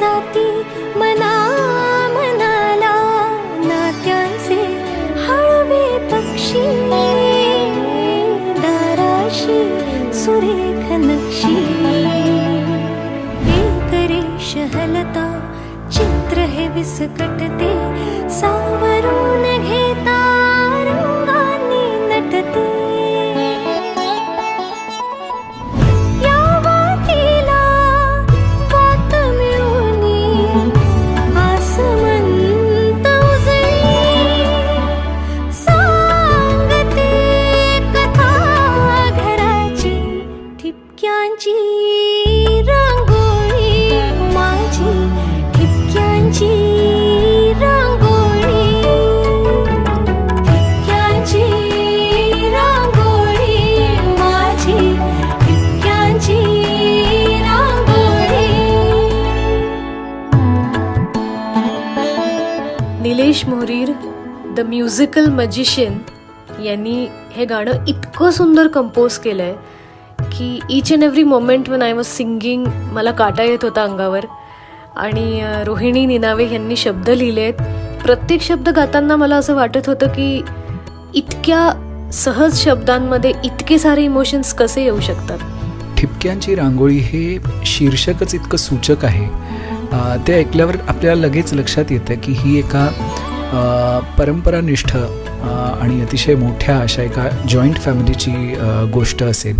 जाती मना मनाला नात्यांचे हळवे पक्षी दाराशी सुरेख नक्षी एक रेष हलता चित्र हे विस्कटते सावरून घेता रंगांनी नटते या वातीला वात मिळूनी आसमंत उजळी सांगते कथा घराची ठिपक्यांची रांगोळी माझी ठिपक्यांची रांगोळी ठिपक्यांची रांगोळी माझी ठिपक्यांची रांगोळी. Nilesh Mohrir the musical magician यांनी हे गाणं इतकं सुंदर कंपोज केलं आहे की each and every moment one I was singing मला काटा येत होता अंगावर. आणि रोहिणी निनावे यांनी शब्द लिहिले आहेत. प्रत्येक शब्द गाताना मला असं वाटत होतं की इतक्या सहज शब्दांमध्ये इतके सारे इमोशन्स कसे येऊ शकतात. ठिपक्यांची रांगोळी हे शीर्षकच इतकं सूचक आहे. ते ऐकल्यावर आपल्याला लगेच लक्षात येतं की ही एका परंपरानिष्ठ आणि अतिशय मोठ्या अशा एका जॉईंट फॅमिलीची गोष्ट असेल.